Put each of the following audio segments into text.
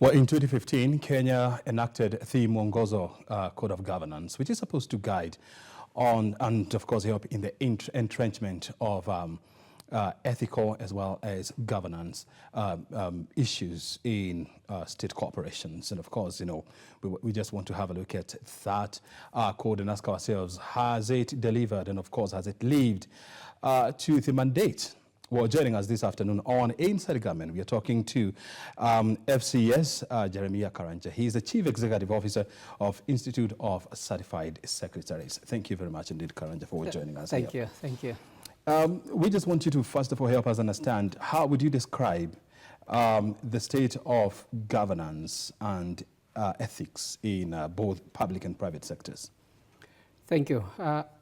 Well, in 2015, Kenya enacted the Mwongozo Code of Governance, which is supposed to guide on and, of course, help in the entrenchment of ethical as well as governance issues in state corporations. And of course, you know, we just want to have a look at that code and ask ourselves, has it delivered? And of course, has it lived to the mandate? Well, joining us this afternoon on Inside Government, we are talking to FCS Jeremiah Karanja. He is the Chief Executive Officer of Institute of Certified Secretaries. Thank you very much indeed, Karanja, for joining us. Thank you. Thank you. We just want you to, first of all, help us understand, how would you describe the state of governance and ethics in both public and private sectors? Thank you.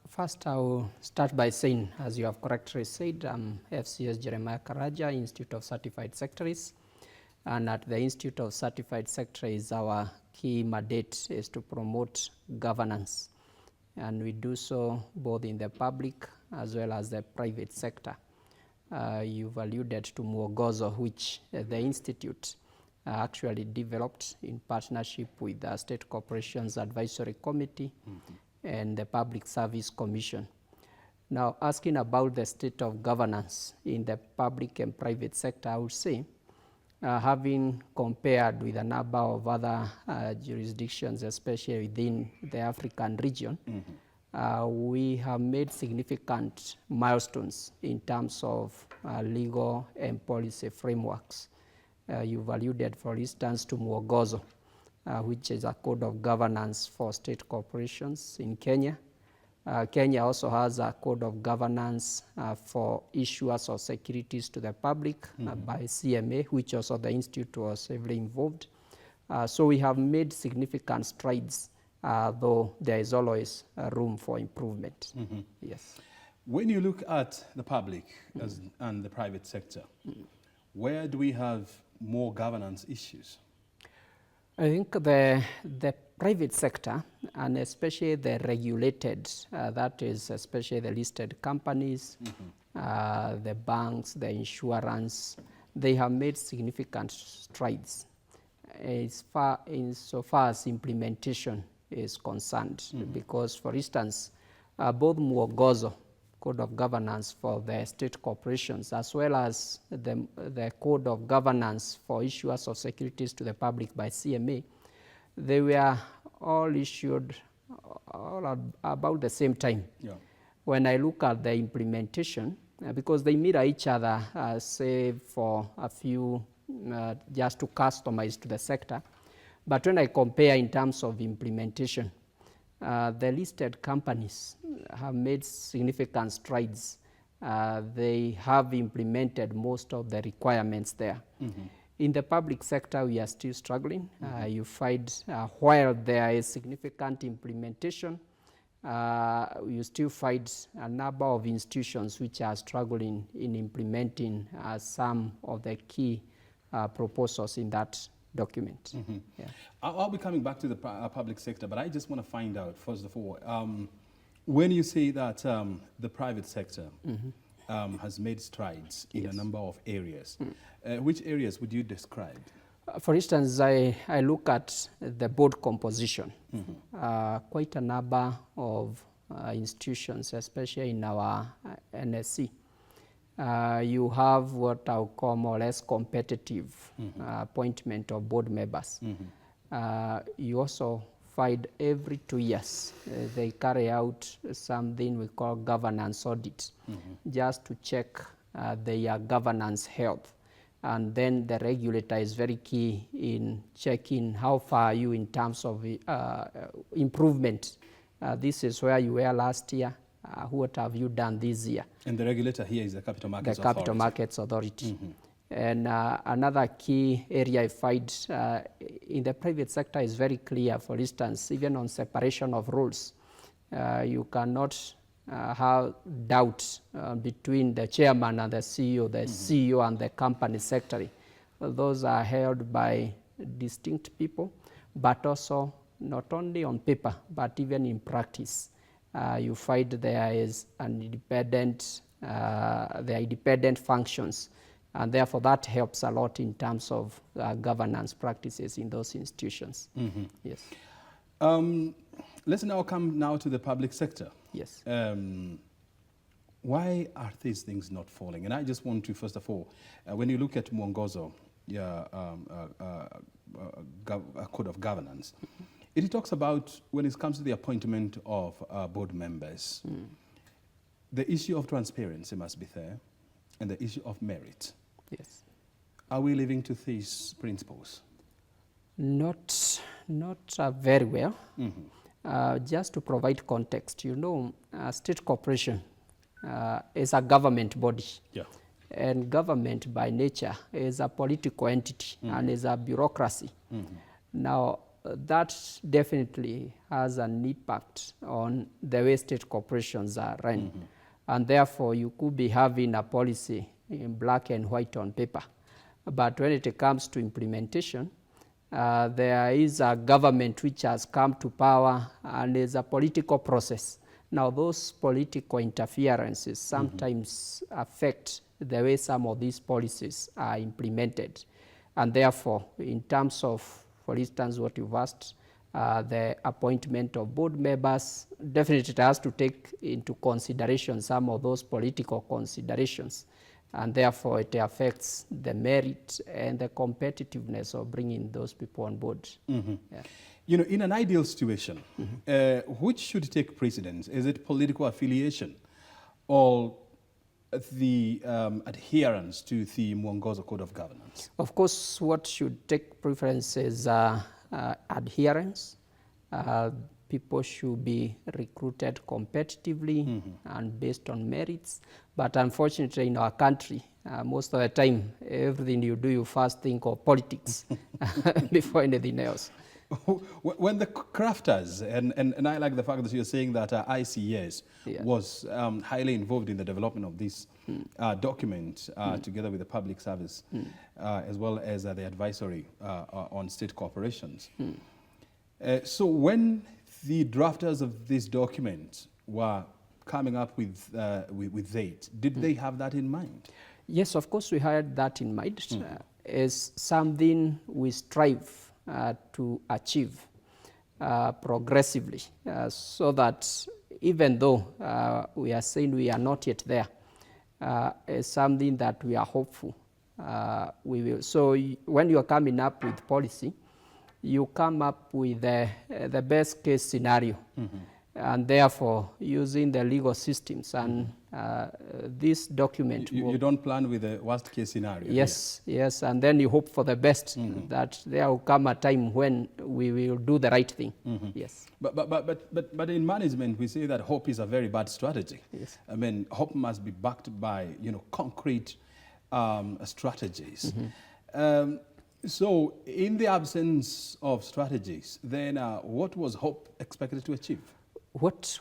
First, I will start by saying, as you have correctly said, I'm FCS Jeremiah Karanja, Institute of Certified Secretaries. And at the Institute of Certified Secretaries, our key mandate is to promote governance. And we do so both in the public as well as the private sector. You've alluded to Mwongozo, which the Institute actually developed in partnership with the State Corporations Advisory Committee and the Public Service Commission. Now, asking about the state of governance in the public and private sector, I would say, having compared with a number of other jurisdictions, especially within the African region, we have made significant milestones in terms of legal and policy frameworks. You've alluded, for instance, to Mwongozo, which is a code of governance for state corporations in Kenya. Kenya also has a code of governance for issuers of securities to the public by CMA, which also the Institute was heavily involved. So we have made significant strides, though there is always room for improvement. Yes. When you look at the public and the private sector, where do we have more governance issues? I think the private sector, and especially the regulated, that is especially the listed companies, the banks, the insurance, they have made significant strides insofar as implementation is concerned. Because, for instance, both Mwongozo, Code of Governance for the state corporations, as well as the Code of Governance for issuers of securities to the public by CMA, they were all issued about the same time. Yeah. When I look at the implementation, because they mirror each other, save for a few, just to customize to the sector, but when I compare in terms of implementation, the listed companies have made significant strides. They have implemented most of the requirements there. In the public sector, we are still struggling. You find while there is significant implementation, you still find a number of institutions which are struggling in implementing some of the key proposals in that document. Yeah. I'll be coming back to the public sector, but I just want to find out, first of all, when you say that the private sector has made strides in a number of areas, which areas would you describe? For instance, I look at the board composition. Quite a number of institutions, especially in our NSC, you have what I'll call more or less competitive appointment of board members. You also find every 2 years they carry out something we call governance audit, just to check their governance health. And then the regulator is very key in checking how far are you in terms of improvement. This is where you were last year. What have you done this year? And the regulator here is the Capital Markets Authority. The Capital Markets Authority. And another key area I find in the private sector is very clear. For instance, even on separation of roles, you cannot have doubt between the chairman and the CEO, the CEO and the company secretary. Those are held by distinct people, but also not only on paper, but even in practice. You find there is an independent, there are independent functions And therefore, that helps a lot in terms of governance practices in those institutions. Yes. Let's now come now to the public sector. Yes. Why are these things not falling? And I just want to, first of all, when you look at Mwongozo, Code of Governance, it talks about when it comes to the appointment of board members, the issue of transparency must be there, and the issue of merit. Yes. Are we living to these principles? Not very well. Just to provide context, you know, a state corporation is a government body. Yeah. And government by nature is a political entity and is a bureaucracy. Now, that definitely has an impact on the way state corporations are run. And therefore, you could be having a policy in black and white on paper. But when it comes to implementation, there is a government which has come to power and is a political process. Now, those political interferences sometimes affect the way some of these policies are implemented. And therefore, in terms of, for instance, what you've asked, the appointment of board members, definitely it has to take into consideration some of those political considerations. And therefore, it affects the merit and the competitiveness of bringing those people on board. Yeah. You know, in an ideal situation, which should take precedence? Is it political affiliation or the adherence to the Mwongozo Code of Governance? Of course, what should take preference is adherence. People should be recruited competitively and based on merits. But unfortunately, in our country, most of the time, everything you do, you first think of politics before anything else. When the crafters, and I like the fact that you're saying that ICS was highly involved in the development of this document together with the public service, as well as the advisory on state corporations. So when the drafters of this document were coming up with it, did they have that in mind? Yes, of course we had that in mind. As something we strive to achieve progressively, so that even though we are saying we are not yet there, is something that we are hopeful we will. So when you are coming up with policy, you come up with the best case scenario, and therefore using the legal systems and this document. You don't plan with the worst case scenario. Yes, yes, and then you hope for the best, that there will come a time when we will do the right thing. Yes. But in management, we say that hope is a very bad strategy. Yes. I mean, hope must be backed by concrete strategies. So, in the absence of strategies, then what was hope expected to achieve? What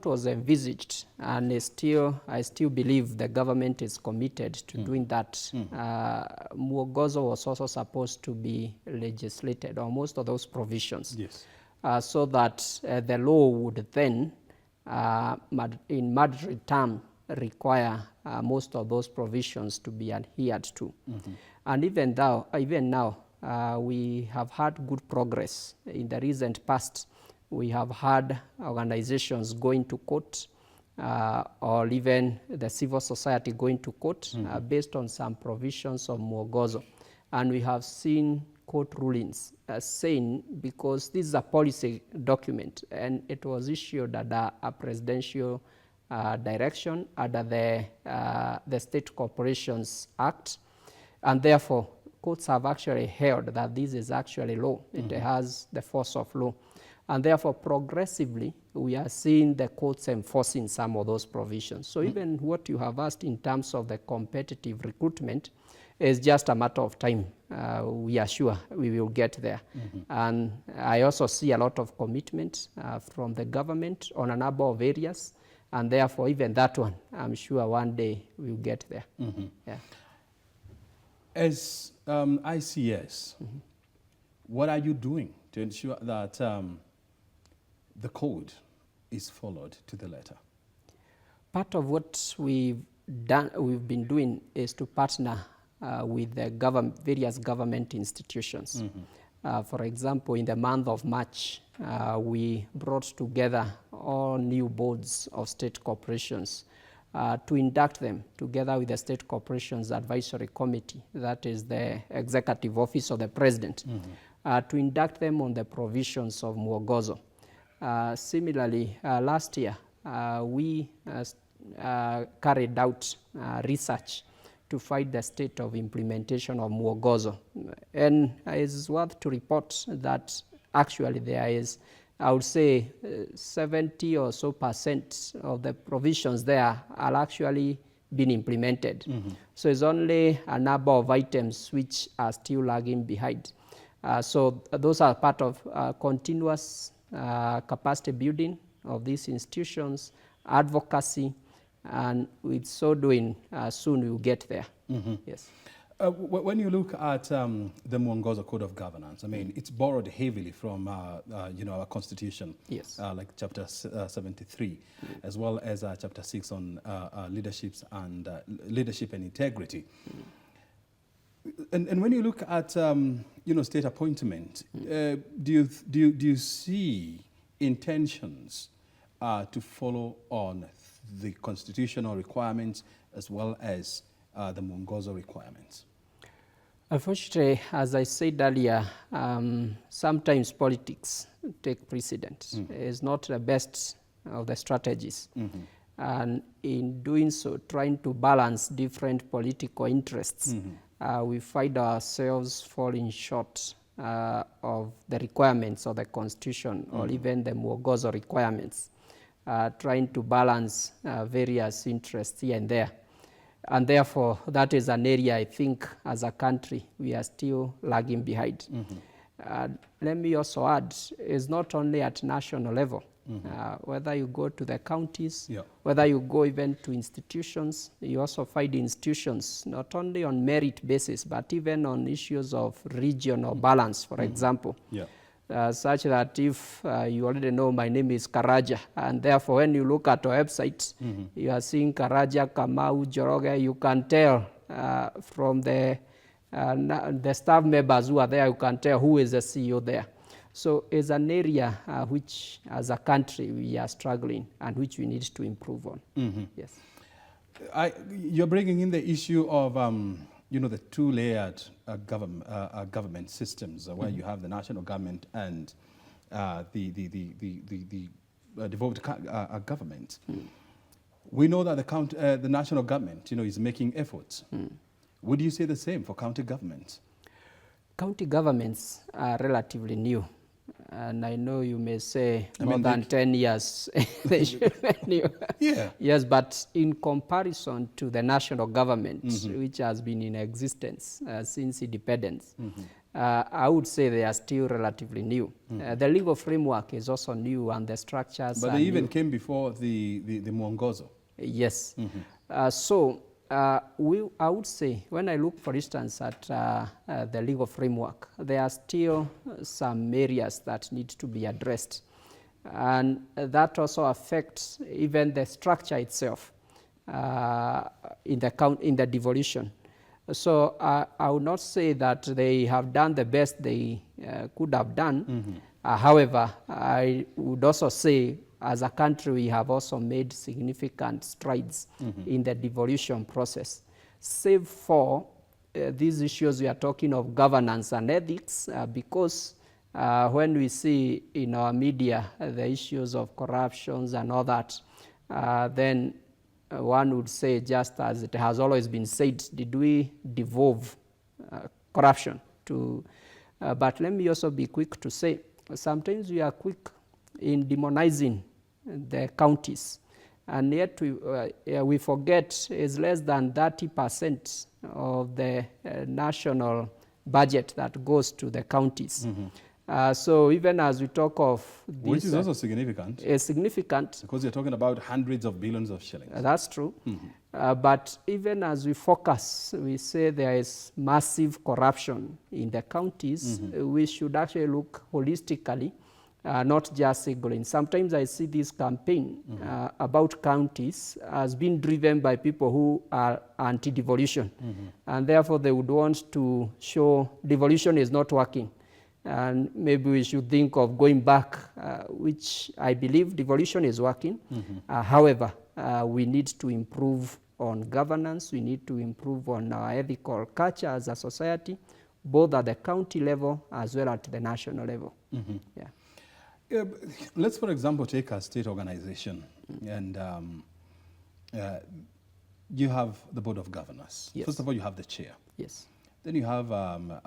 was envisaged, and I still believe the government is committed to doing that. Mwongozo was also supposed to be legislated, or most of those provisions, yes, so that the law would then, in mandatory term, require most of those provisions to be adhered to. And even now, we have had good progress. In the recent past, we have had organizations going to court, or even the civil society going to court based on some provisions of Mwongozo. And we have seen court rulings saying, because this is a policy document and it was issued under a presidential direction under the State Corporations Act, and therefore courts have actually held that this is actually law. It has the force of law. And therefore, progressively, we are seeing the courts enforcing some of those provisions. So even what you have asked in terms of the competitive recruitment is just a matter of time. We are sure we will get there. And I also see a lot of commitment from the government on a number of areas. And therefore, even that one, I'm sure one day we'll get there. Yeah. As ICS, what are you doing to ensure that the code is followed to the letter? Part of what we've been doing is to partner with the various government institutions. For example, in the month of March, we brought together all new boards of state corporations to induct them together with the State Corporations Advisory Committee, that is the executive office of the president, to induct them on the provisions of Mwongozo. Similarly, last year, we carried out research to find the state of implementation of Mwongozo. And it's worth to report that actually there is, I would say, 70 or so % of the provisions there are actually been implemented. So it's only a number of items which are still lagging behind. So those are part of continuous capacity building of these institutions, advocacy, and with so doing, soon we'll get there. Yes. When you look at the Mwongozo Code of Governance, I mean, it's borrowed heavily from our Constitution, yes, like Chapter 73, as well as Chapter 6 on leadership and integrity. And when you look at state appointment, do you see intentions to follow on the constitutional requirements as well as the Mwongozo requirements? Unfortunately, as I said earlier, sometimes politics take precedence. It's not the best of the strategies. And in doing so, trying to balance different political interests, we find ourselves falling short of the requirements of the Constitution or even the Mwongozo requirements, trying to balance various interests here and there. And therefore, that is an area I think as a country we are still lagging behind. Let me also add, it's not only at national level. Whether you go to the counties, whether you go even to institutions, you also find institutions not only on merit basis, but even on issues of regional balance, for example. Such that if you already know my name is Karaja, and therefore when you look at our website, you are seeing Karaja, Kamau, Joroge, you can tell from the staff members who are there, you can tell who is the CEO there. So it's an area which, as a country, we are struggling and which we need to improve on. Yes. You're bringing in the issue of the two-layered government systems, where you have the national government and the devolved government. We know that the national government, is making efforts. Would you say the same for county governments? County governments are relatively new. And I know you may say more than 10 years they should be new. Yes, but in comparison to the national government, which has been in existence since independence, I would say they are still relatively new. The legal framework is also new and the structures But they even came before the Mwongozo. Yes. I would say, when I look, for instance, at the legal framework, there are still some areas that need to be addressed. And that also affects even the structure itself in the devolution. So I would not say that they have done the best they could have done. However, I would also say, as a country, we have also made significant strides in the devolution process. Save for these issues we are talking of governance and ethics, because when we see in our media the issues of corruptions and all that, then one would say, just as it has always been said, did we devolve corruption to... but let me also be quick to say, sometimes we are quick in demonizing the counties, and yet we forget is less than 30% of the national budget that goes to the counties. So even as we talk of this, which is also significant. Is significant because you're talking about hundreds of billions of shillings. That's true. But even as we focus, we say there is massive corruption in the counties. We should actually look holistically not just signaling. Sometimes I see this campaign about counties as being driven by people who are anti-devolution, and therefore they would want to show devolution is not working, and maybe we should think of going back, which I believe devolution is working. However, we need to improve on governance, we need to improve on our ethical culture as a society, both at the county level as well as at the national level. Yeah. Let's, for example, take a state organization, and you have the board of governors. Yes. First of all, you have the chair. Yes. Then you have the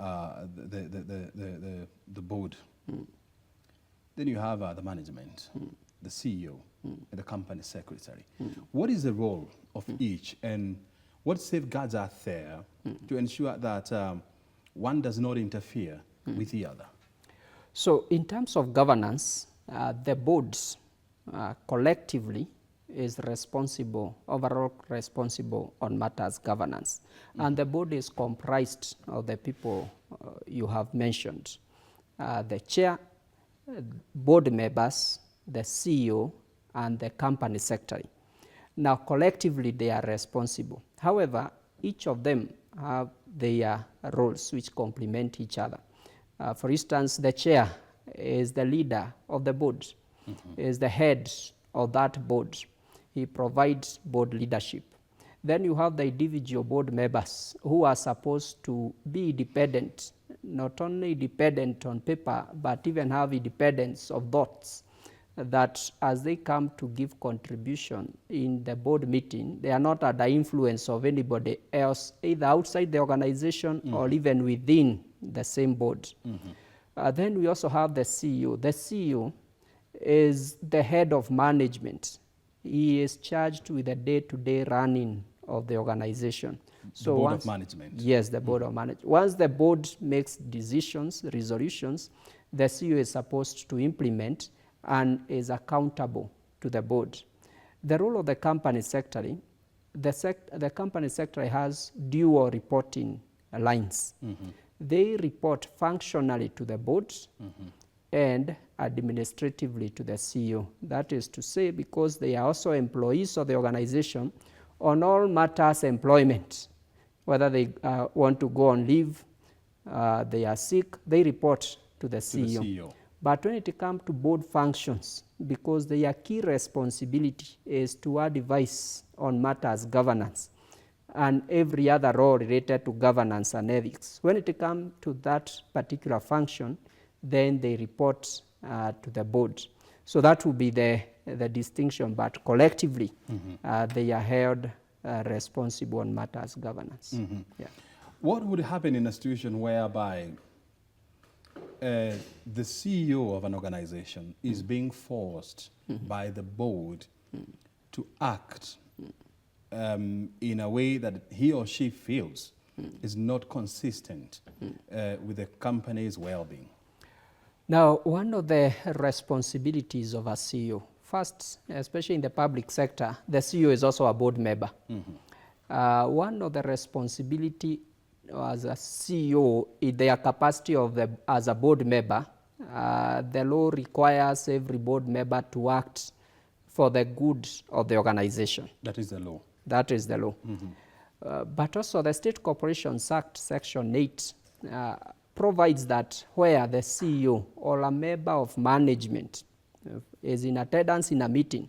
board. Then you have the management, the CEO, and the company secretary. What is the role of each, and what safeguards are there to ensure that one does not interfere with the other? So in terms of governance, the boards collectively is responsible, overall responsible on matters governance. And the board is comprised of the people you have mentioned. The chair, board members, the CEO, and the company secretary. Now collectively they are responsible. However, each of them have their roles which complement each other. For instance, the chair is the leader of the board, is the head of that board. He provides board leadership. Then you have the individual board members who are supposed to be independent, not only dependent on paper, but even have independence of thoughts, that as they come to give contribution in the board meeting, they are not under influence of anybody else, either outside the organization or even within the same board. Then we also have the CEO. The CEO is the head of management. He is charged with the day-to-day running of the organization. So the board of management. Yes, the board of management. Once the board makes decisions, resolutions, the CEO is supposed to implement and is accountable to the board. The role of the company secretary, the company secretary has dual reporting lines. They report functionally to the board and administratively to the CEO. That is to say, because they are also employees of the organization, on all matters employment, whether they want to go on leave, they are sick, they report to the CEO. But when it comes to board functions, because their key responsibility is to advise on matters governance and every other role related to governance and ethics. When it comes to that particular function, then they report to the board. So that will be the distinction, but collectively they are held responsible on matters governance. Yeah. What would happen in a situation whereby the CEO of an organization is being forced by the board to act in a way that he or she feels is not consistent with the company's well-being? Now, one of the responsibilities of a CEO, first, especially in the public sector, the CEO is also a board member. One of the responsibility as a CEO in their capacity of as a board member, the law requires every board member to act for the good of the organization. That is the law. That is the law. But also the State Corporations Act, Section 8, provides that where the CEO or a member of management is in attendance in a meeting,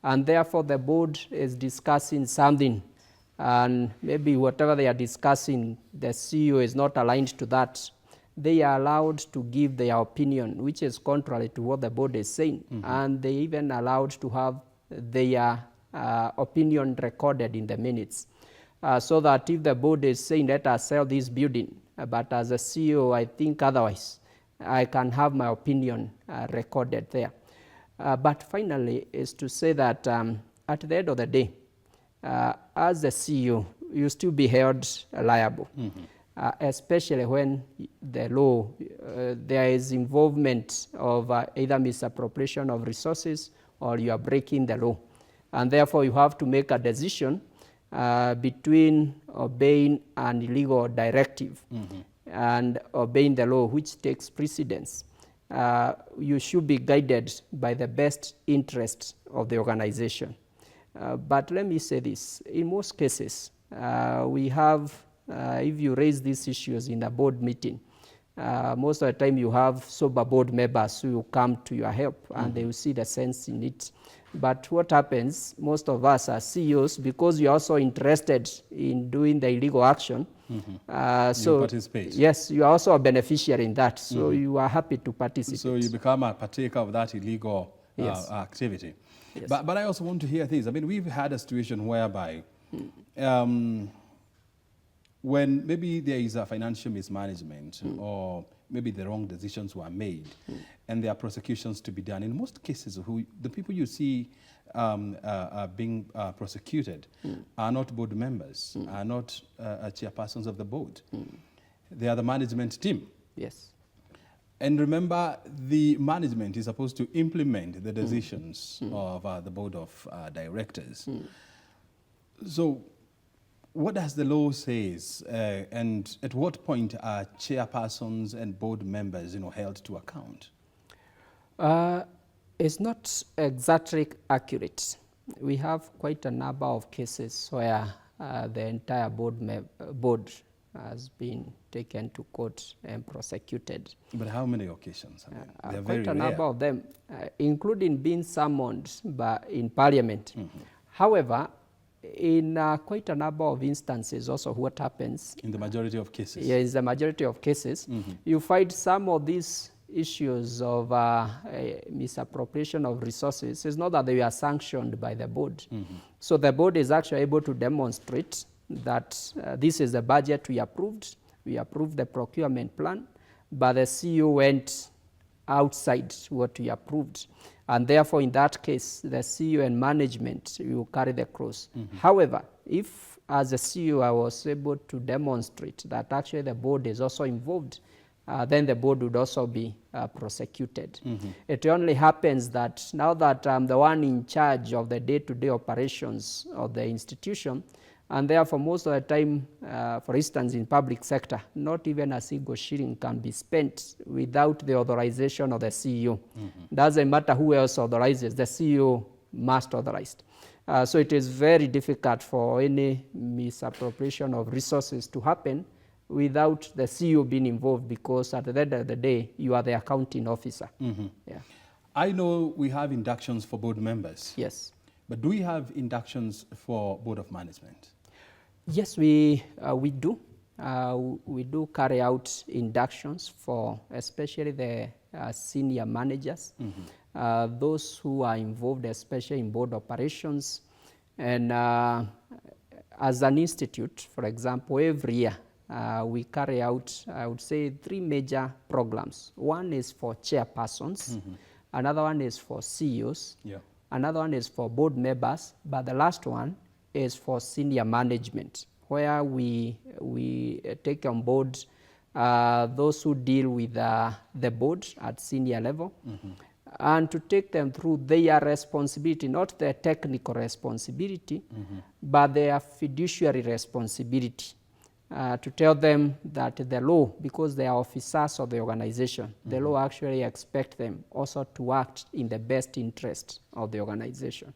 and therefore the board is discussing something, and maybe whatever they are discussing, the CEO is not aligned to that, they are allowed to give their opinion, which is contrary to what the board is saying, and they even allowed to have their opinion recorded in the minutes, so that if the board is saying, let us sell this building, but as a CEO, I think otherwise, I can have my opinion recorded there. But finally, is to say that at the end of the day, as a CEO, you still be held liable, especially when the law, there is involvement of either misappropriation of resources or you are breaking the law. And therefore, you have to make a decision between obeying an illegal directive and obeying the law, which takes precedence. you should be guided by the best interest of the organization. But let me say this, in most cases, we have, if you raise these issues in a board meeting, most of the time you have sober board members who will come to your help and they will see the sense in it. But what happens, most of us as CEOs, because you're also interested in doing the illegal action, so you participate. Yes, you are also a beneficiary in that, so you are happy to participate. So you become a partaker of that illegal activity. Yes. But I also want to hear things. I mean, we've had a situation whereby when maybe there is a financial mismanagement or maybe the wrong decisions were made and there are prosecutions to be done. In most cases, the people you see being prosecuted are not board members, are not chairpersons of the board. They are the management team. Yes. And remember, the management is supposed to implement the decisions of the board of directors. So what does the law say, and at what point are chairpersons and board members held to account? It's not exactly accurate. We have quite a number of cases where the entire board has been taken to court and prosecuted. But how many occasions? I mean, they're very quite a rare. number of them, including being summoned in Parliament. However, in quite a number of instances, also what happens... In the majority of cases? Yeah, in the majority of cases, you find some of these issues of misappropriation of resources. It's not that they are sanctioned by the board. So the board is actually able to demonstrate that this is the budget we approved the procurement plan, but the CEO went outside what we approved. And therefore, in that case, the CEO and management will carry the cross. However, if as a CEO I was able to demonstrate that actually the board is also involved, then the board would also be prosecuted. It only happens that now that I'm the one in charge of the day-to-day operations of the institution, and therefore most of the time, for instance, in public sector, not even a single shilling can be spent without the authorization of the CEO. Doesn't matter who else authorizes, the CEO must authorize. So it is very difficult for any misappropriation of resources to happen without the CEO being involved, because at the end of the day, you are the accounting officer. Yeah. I know we have inductions for board members. Yes. But do we have inductions for board of management? Yes, we do. We do carry out inductions for especially the senior managers, those who are involved especially in board operations. And as an institute, for example, every year we carry out, I would say, 3 major programs. One is for chairpersons, another one is for CEOs, another one is for board members, but the last one is for senior management, where we take on board those who deal with the board at senior level, and to take them through their responsibility, not their technical responsibility, but their fiduciary responsibility, to tell them that the law, because they are officers of the organization, the law actually expects them also to act in the best interest of the organization.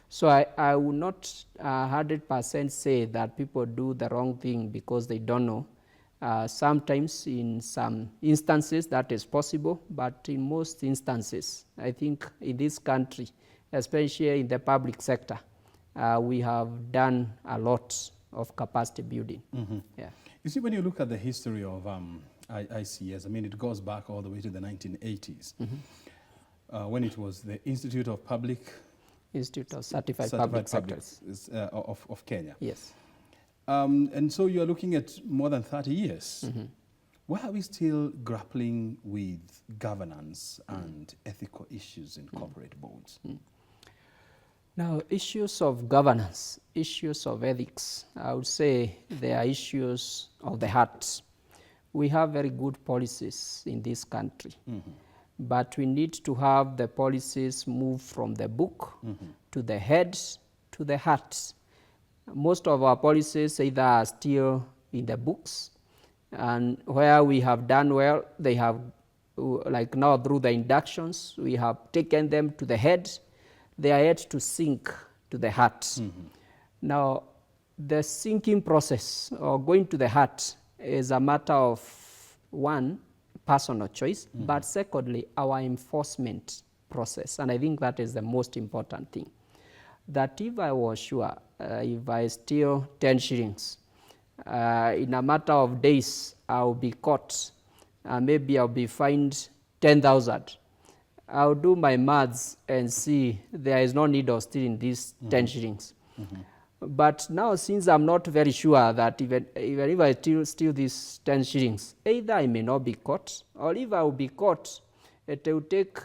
So I would not 100% say that people do the wrong thing because they don't know. Sometimes in some instances that is possible, but in most instances, I think in this country, especially in the public sector, we have done a lot of capacity building. Yeah. You see, when you look at the history of ICS, I mean, it goes back all the way to the 1980s, when it was the Institute of Certified Public Sectors of Kenya. Yes. And so you are looking at more than 30 years. Why are we still grappling with governance and ethical issues in corporate boards? Now, issues of governance, issues of ethics, I would say they are issues of the heart. We have very good policies in this country, but we need to have the policies move from the book to the head to the heart. Most of our policies either are still in the books, and where we have done well, they have like now through the inductions, we have taken them to the head. They are yet to sink to the heart. Now, the sinking process or going to the heart is a matter of, one, personal choice, but secondly, our enforcement process. And I think that is the most important thing. That if I was sure, if I steal 10 shillings, in a matter of days, I'll be caught, maybe I'll be fined 10,000. I'll do my maths and see there is no need of stealing these 10 shillings. But now, since I'm not very sure that even if I steal these 10 shillings, either I may not be caught, or if I will be caught, it will take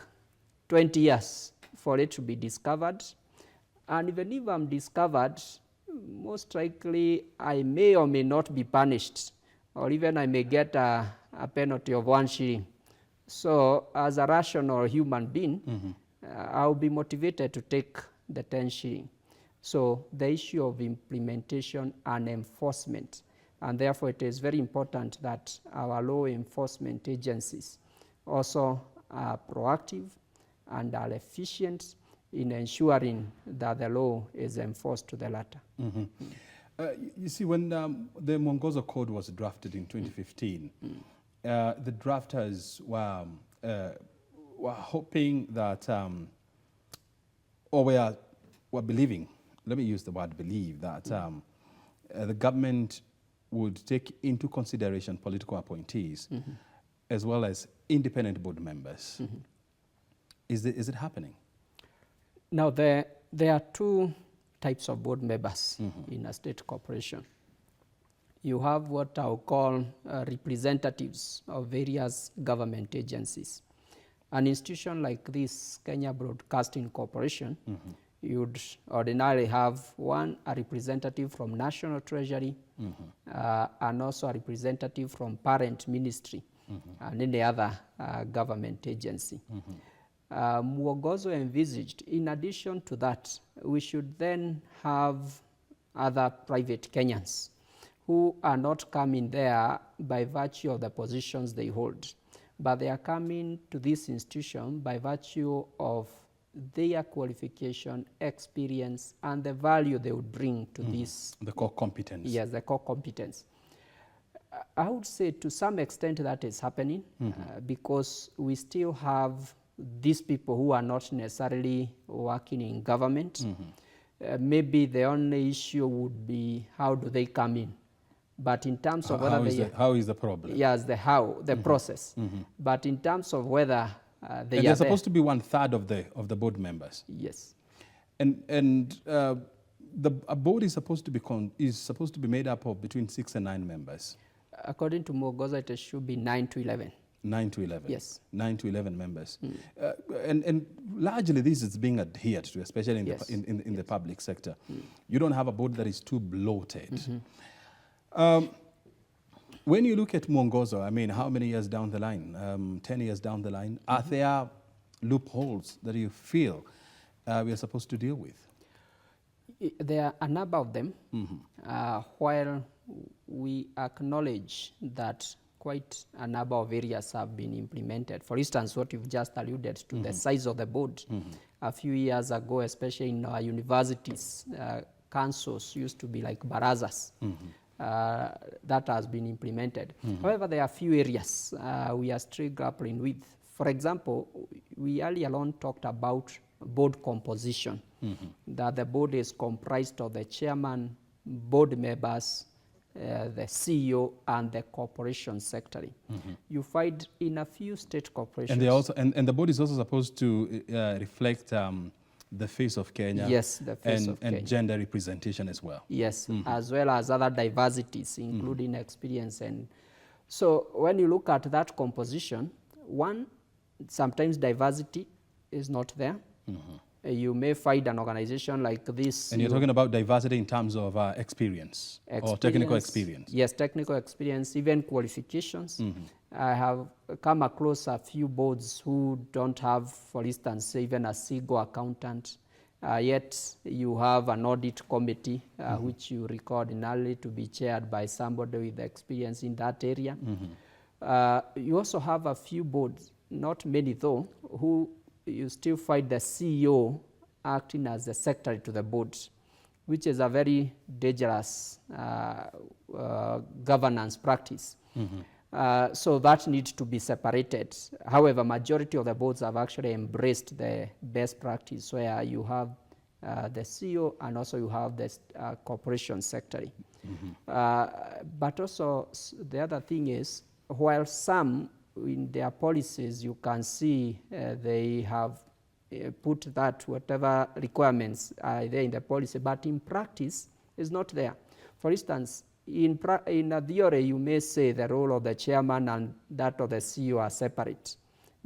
20 years for it to be discovered. And even if I'm discovered, most likely I may or may not be punished, or even I may get a penalty of 1 shilling. So as a rational human being, I'll be motivated to take the 10 shilling. So the issue of implementation and enforcement, and therefore it is very important that our law enforcement agencies also are proactive and are efficient in ensuring that the law is enforced to the letter. You see, when the Mwongozo Code was drafted in 2015, the drafters were hoping that, or were believing, let me use the word believe, that the government would take into consideration political appointees as well as independent board members. Is it happening? Now, there are two types of board members in a state corporation. You have what I'll call representatives of various government agencies. An institution like this, Kenya Broadcasting Corporation, you'd ordinarily have a representative from National Treasury, and also a representative from parent ministry, and any other government agency. Mwongozo envisaged, in addition to that, we should then have other private Kenyans who are not coming there by virtue of the positions they hold, but they are coming to this institution by virtue of their qualification, experience, and the value they would bring to this. The core competence. Yes, the core competence. I would say to some extent that is happening because we still have these people who are not necessarily working in government. Maybe the only issue would be how do they come in. But in terms of whether how is the problem? Yes, the process. But in terms of whether they're supposed to be 1/3 of the board members. Yes. And a board is supposed to be made up of between 6 and 9 members. According to Mwongozo, it should be 9 to 11. 9 to 11. Yes. 9 to 11 members. And largely this is being adhered to, especially in the public sector. You don't have a board that is too bloated. When you look at Mwongozo, I mean, how many years down the line, 10 years down the line, are there loopholes that you feel we are supposed to deal with? There are a number of them, while we acknowledge that quite a number of areas have been implemented. For instance, what you've just alluded to, the size of the board. A few years ago, especially in our universities, councils used to be like barazas. That has been implemented. However, there are a few areas we are still grappling with. For example, we earlier on talked about board composition, that the board is comprised of the chairman, board members, the CEO, and the corporation secretary. You find in a few state corporations. And they also and the board is also supposed to reflect the face of Kenya. Yes, the face of Kenya. And gender representation as well. Yes, as well as other diversities, including experience. And so when you look at that composition, one, sometimes diversity is not there. You may find an organization like this. And you're talking about diversity in terms of experience or technical experience. Yes, technical experience, even qualifications. I have come across a few boards who don't have, for instance, even a single accountant, yet you have an audit committee, which you record ordinarily to be chaired by somebody with experience in that area. You also have a few boards not many though, who you still find the CEO acting as the secretary to the board, which is a very dangerous governance practice. So that needs to be separated. However, majority of the boards have actually embraced the best practice where you have the CEO and also you have the corporation secretary. But also the other thing is, while some in their policies you can see they have put that whatever requirements are there in the policy, but in practice is not there. For instance, in a theory you may say the role of the chairman and that of the CEO are separate,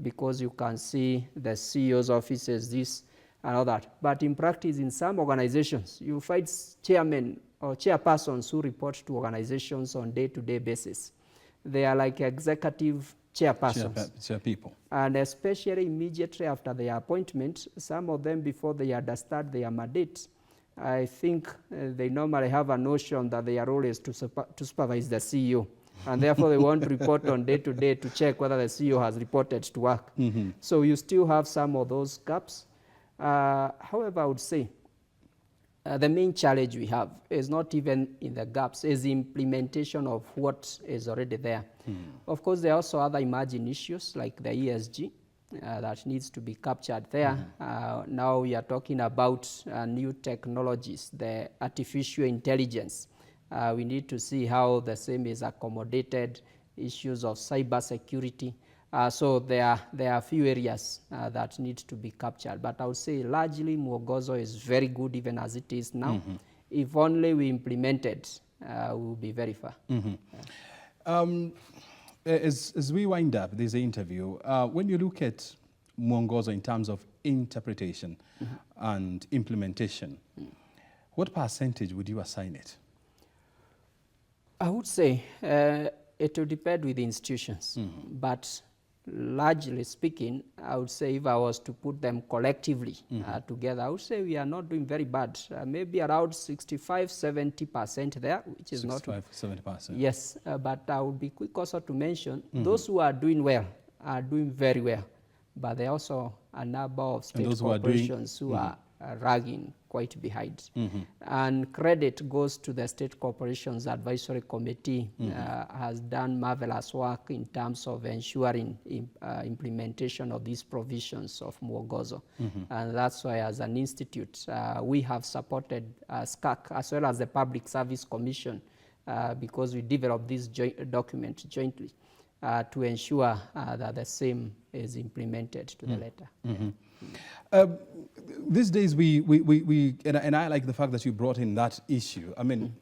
because you can see the CEO's offices, this and all that. But in practice, in some organizations, you find chairmen or chairpersons who report to organizations on day-to-day basis. They are like executive chairpersons. Chairpeople. And especially immediately after their appointment, some of them before they understand their mandate, I think they normally have a notion that their role is to supervise the CEO. And therefore they want to report on day-to-day to check whether the CEO has reported to work. So you still have some of those gaps. However, I would say the main challenge we have is not even in the gaps, is the implementation of what is already there. Of course, there are also other emerging issues like the ESG that needs to be captured there. Now we are talking about new technologies, the artificial intelligence. We need to see how the same is accommodated, issues of cyber security. So there are a few areas that need to be captured. But I would say largely Mwongozo is very good even as it is now. If only we implement it, we will be very far. As we wind up this interview, when you look at Mwongozo in terms of interpretation and implementation, what percentage would you assign it? I would say it will depend with the institutions, but largely speaking, I would say if I was to put them collectively together, I would say we are not doing very bad. Maybe around 65–70% there, which is 65–70%. Yes, but I would be quick also to mention those who are doing well are doing very well, but there are also a number of state corporations who are lagging quite behind. And credit goes to the State Corporations Advisory Committee, has done marvelous work in terms of ensuring implementation of these provisions of Mwongozo. And that's why as an institute, we have supported SCAC as well as the Public Service Commission because we developed this document jointly to ensure that the same is implemented to the letter. These days, and I like the fact that you brought in that issue. I mean,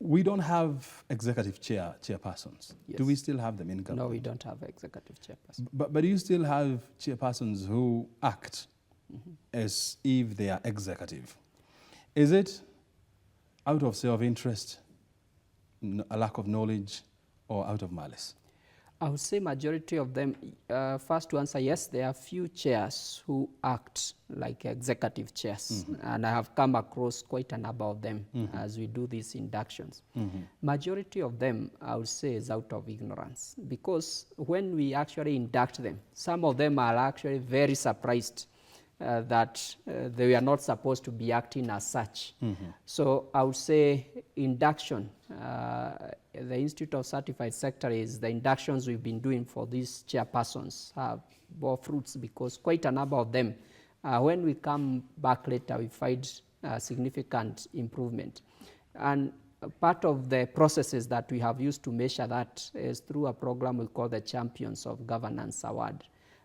we don't have executive chairpersons. Yes. Do we still have them in government? No, we don't have executive chairpersons. But do you still have chairpersons who act as if they are executive? Is it out of self-interest, a lack of knowledge, or out of malice? I would say majority of them, first to answer, yes, there are few chairs who act like executive chairs. And I have come across quite a number of them as we do these inductions. Majority of them, I would say, is out of ignorance. Because when we actually induct them, some of them are actually very surprised that they are not supposed to be acting as such. So I would say induction, the Institute of Certified Secretaries, the inductions we've been doing for these chairpersons have bore fruits, because quite a number of them, when we come back later, we find significant improvement. And part of the processes that we have used to measure that is through a program we call the Champions of Governance Award,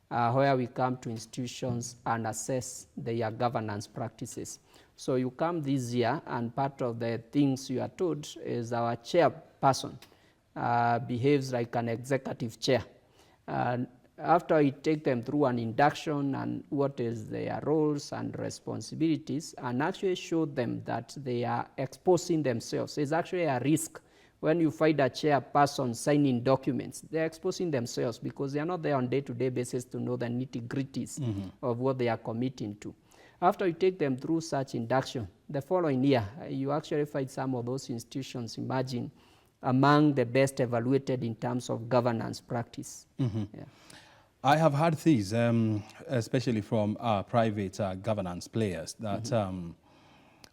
where we come to institutions and assess their governance practices. So you come this year, and part of the things you are told is our chairperson behaves like an executive chair. After we take them through an induction and what is their roles and responsibilities, and actually show them that they are exposing themselves. It's actually a risk. When you find a chairperson signing documents, they're exposing themselves because they are not there on day-to-day basis to know the nitty-gritties of what they are committing to. After you take them through such induction, the following year, you actually find some of those institutions emerging among the best evaluated in terms of governance practice. I have heard these, especially from private governance players, that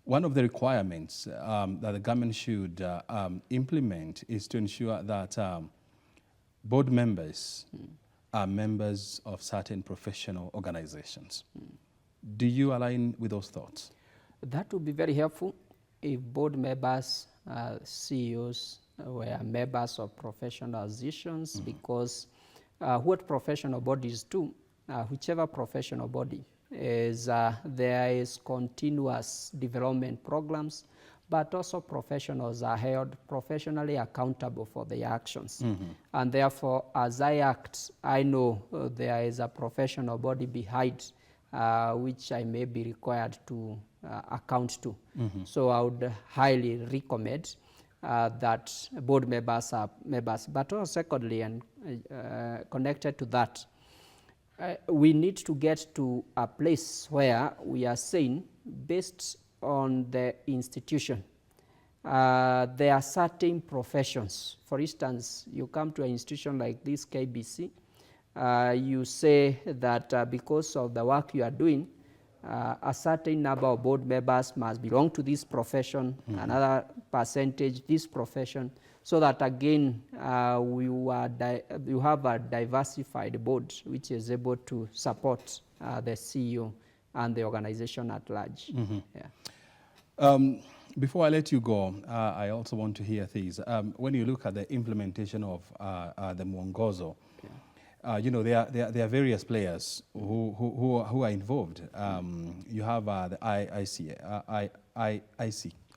one of the requirements that the government should implement is to ensure that board members are members of certain professional organizations. Do you align with those thoughts? That would be very helpful if board members, CEOs were members of professional associations, because what professional bodies do, whichever professional body, is there is continuous development programs, but also professionals are held professionally accountable for their actions. And therefore, as I act, I know there is a professional body behind which I may be required to account to. So I would highly recommend that board members are members. But also secondly, and connected to that, we need to get to a place where we are saying, based on the institution, there are certain professions. For instance, you come to an institution like this KBC, you say that because of the work you are doing, a certain number of board members must belong to this profession, another percentage this profession, so that again you have a diversified board which is able to support the CEO and the organization at large. Before I let you go, I also want to hear these. When you look at the implementation of the Mwongozo, you know, there are various players who are involved. You have the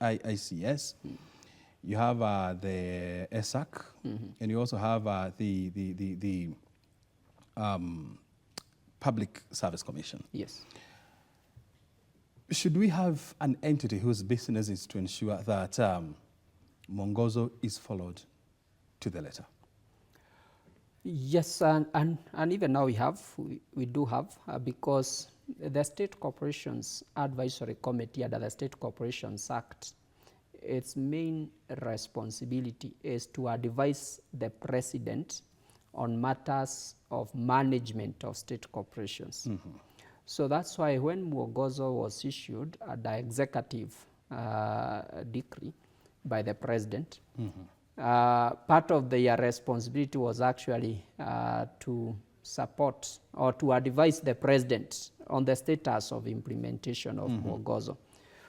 IICS, you have the ESAC, and you also have the Public Service Commission. Yes. Should we have an entity whose business is to ensure that Mwongozo is followed to the letter? Yes, and even now we do have, because the State Corporations Advisory Committee under the State Corporations Act, its main responsibility is to advise the President on matters of management of state corporations. So that's why when Mwongozo was issued the executive decree by the President, part of their responsibility was actually to support or to advise the President on the status of implementation of Mwongozo.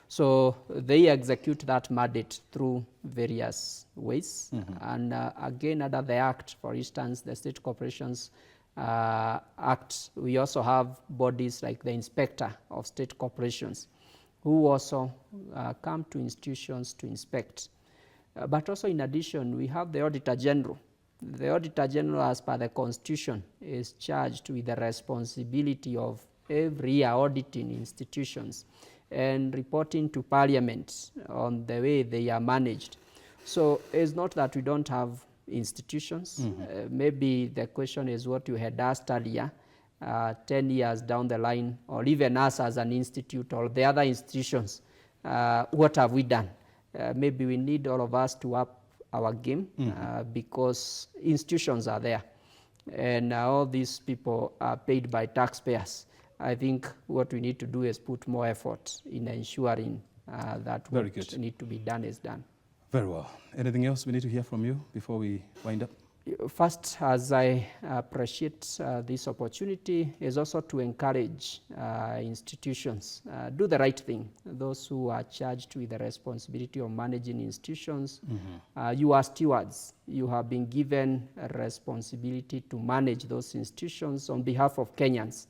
So they execute that mandate through various ways. And again, under the Act, for instance, the State Corporations Act, we also have bodies like the Inspector of State Corporations, who also come to institutions to inspect. But also in addition, we have the Auditor General. The Auditor General, as per the Constitution, is charged with the responsibility of every year auditing institutions and reporting to Parliament on the way they are managed. So it's not that we don't have institutions. Maybe the question is what you had asked earlier, 10 years down the line, or even us as an institute or the other institutions, what have we done? Maybe we need all of us to up our game, because institutions are there, and all these people are paid by taxpayers. I think what we need to do is put more effort in ensuring that what needs to be done is done. Very well. Anything else we need to hear from you before we wind up? First, as I appreciate this opportunity, is also to encourage institutions, do the right thing. Those who are charged with the responsibility of managing institutions, you are stewards. You have been given a responsibility to manage those institutions on behalf of Kenyans.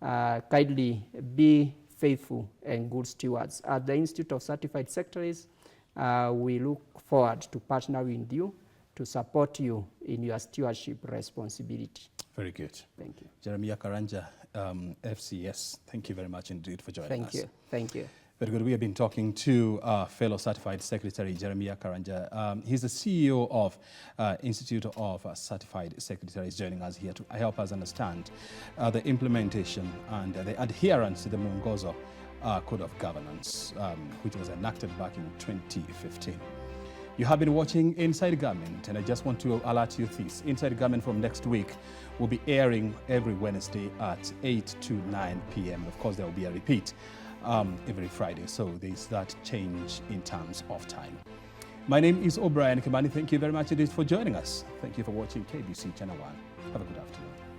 Kindly be faithful and good stewards. At the Institute of Certified Secretaries, we look forward to partnering with you to support you in your stewardship responsibility. Very good. Thank you. Jeremiah Karanja, FCS, thank you very much indeed for joining us. Thank you. Thank you. Very good. We have been talking to fellow Certified Secretary Jeremiah Karanja. He's the CEO of Institute of Certified Secretaries, joining us here to help us understand the implementation and the adherence to the Mwongozo Code of Governance, which was enacted back in 2015. You have been watching Inside Government, and I just want to alert you this. Inside Government from next week will be airing every Wednesday at 8 to 9 p.m. Of course, there will be a repeat every Friday, so there's that change in terms of time. My name is O'Brien Kimani. Thank you very much indeed for joining us. Thank you for watching KBC Channel 1. Have a good afternoon.